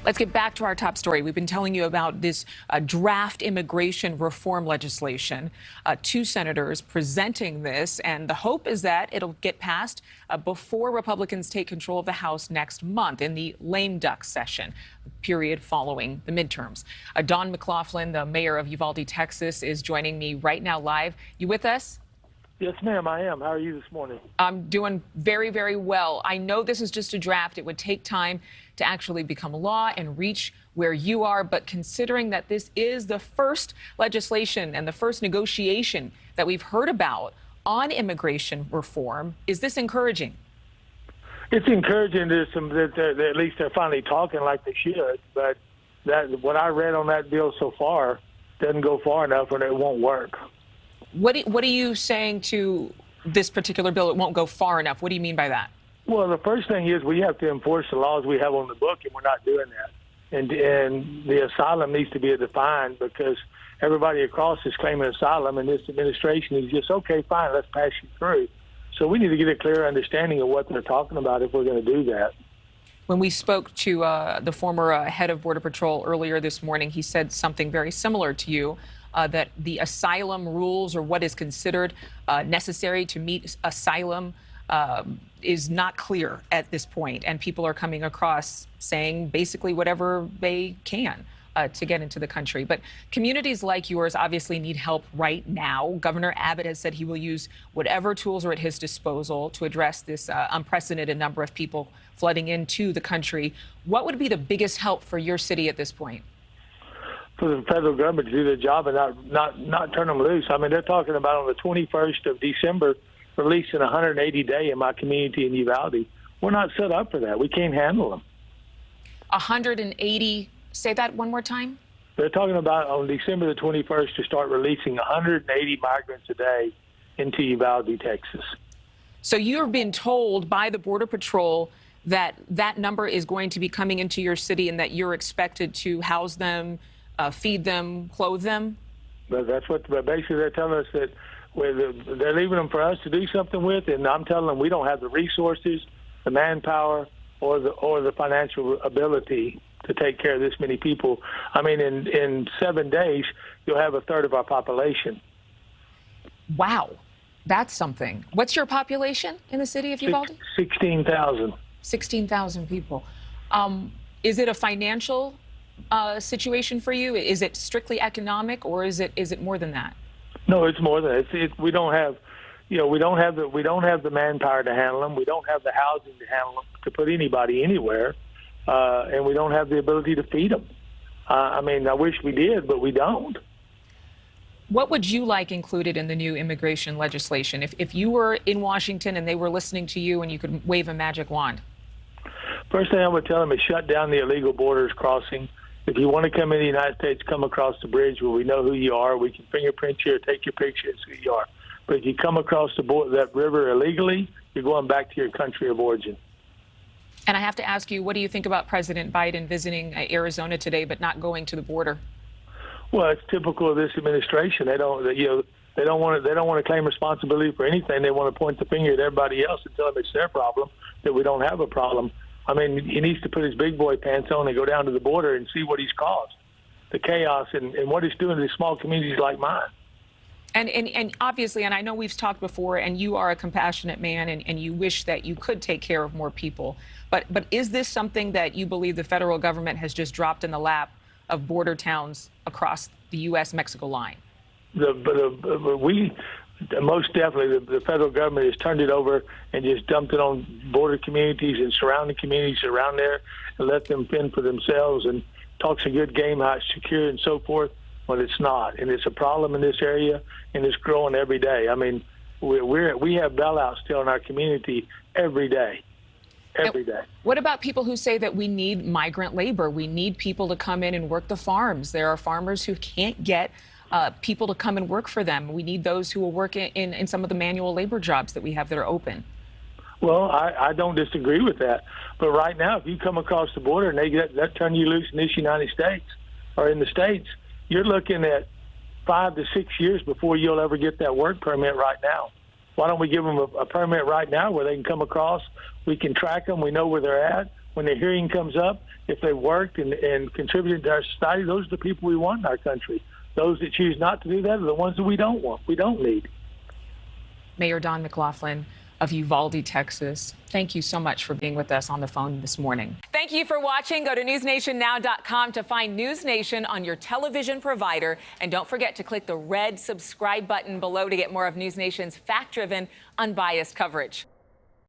Let's get back to our top story. We've been telling you about this draft immigration reform legislation. Two senators presenting this, and the hope is that it'll get passed before Republicans take control of the House next month in the lame duck session, the period following the midterms. Don McLaughlin, the mayor of Uvalde, Texas, is joining me right now live. You with us? Yes, ma'am, I am. How are you this morning? I'm doing very, very well. I know this is just a draft. It would take time to actually become law and reach where you are. But considering that this is the first legislation and the first negotiation that we've heard about on immigration reform, is this encouraging? It's encouraging that at least they're finally talking like they should. But what I read on that bill so far doesn't go far enough, and it won't work. What are you saying to this particular bill? It won't go far enough. What do you mean by that? Well, the first thing is we have to enforce the laws we have on the book, and we're not doing that. And the asylum needs to be defined, because everybody across is claiming asylum, and this administration is just, okay, fine, let's pass you through. So we need to get a clear understanding of what they're talking about if we're going to do that. When we spoke to the former head of Border Patrol earlier this morning, he said something very similar to you. That the asylum rules, or what is considered necessary to meet asylum, is not clear at this point, and people are coming across saying basically whatever they can to get into the country. But communities like yours obviously need help right now. Governor Abbott has said he will use whatever tools are at his disposal to address this unprecedented number of people flooding into the country. What would be the biggest help for your city at this point? For the federal government to do their job and not turn them loose. I mean, they're talking about on the 21st of December releasing 180 day in my community in Uvalde. We're not set up for that. We can't handle them. 180. Say that one more time. They're talking about on December the 21st to start releasing 180 migrants a day into Uvalde, Texas. So you've been told by the Border Patrol that that number is going to be coming into your city, and that you're expected to house them, feed them, clothe them? But that's what basically they're telling us, that they're leaving them for us to do something with, and I'm telling them we don't have the resources, the manpower, or the financial ability to take care of this many people. I mean, in 7 days, you'll have a third of our population. Wow, that's something. What's your population in the city of Uvalde? 16,000. 16,000 people. Is it a financial situation for you? Is it strictly economic, or is it more than that? No, it's more than that. We don't have, we don't have the manpower to handle them. We don't have the housing to handle them, to put anybody anywhere, and we don't have the ability to feed them. I mean, I wish we did, but we don't. What would you like included in the new immigration legislation? If you were in Washington and they were listening to you and you could wave a magic wand? First thing I would tell them is shut down the illegal borders crossing. If you want to come into the United States, come across the bridge where we know who you are. We can fingerprint you or take your picture as who you are. But if you come across the border, that river illegally, you're going back to your country of origin. And I have to ask you, what do you think about President Biden visiting Arizona today but not going to the border? Well, it's typical of this administration. They don't want to claim responsibility for anything. They want to point the finger at everybody else and tell them it's their problem, that we don't have a problem. I mean, he needs to put his big boy pants on and go down to the border and see what he's caused, the chaos and what he's doing to these small communities like mine. And obviously, and I know we've talked before, and you are a compassionate man, and you wish that you could take care of more people. But is this something that you believe the federal government has just dropped in the lap of border towns across the U.S.-Mexico line? Most definitely, the federal government has turned it over and just dumped it on border communities and surrounding communities around there and let them fend for themselves and talks a good game, how it's secure and so forth, but it's not. And it's a problem in this area, and it's growing every day. I mean, we have bailouts still in our community every day. Every day. What about people who say that we need migrant labor? We need people to come in and work the farms. There are farmers who can't get people to come and work for them. We need those who will work in some of the manual labor jobs that we have that are open. Well, I don't disagree with that. But right now, if you come across the border and they turn you loose in this United States or in the States, you're looking at 5 to 6 years before you'll ever get that work permit right now. Why don't we give them a permit right now where they can come across? We can track them. We know where they're at. when their hearing comes up, if they worked and contributed to our society, those are the people we want in our country. Those that choose not to do that are the ones that we don't want, we don't need. Mayor Don McLaughlin of Uvalde, Texas, thank you so much for being with us on the phone this morning. Thank you for watching. Go to newsnationnow.com to find NewsNation on your television provider. And don't forget to click the red subscribe button below to get more of NewsNation's fact-driven, unbiased coverage.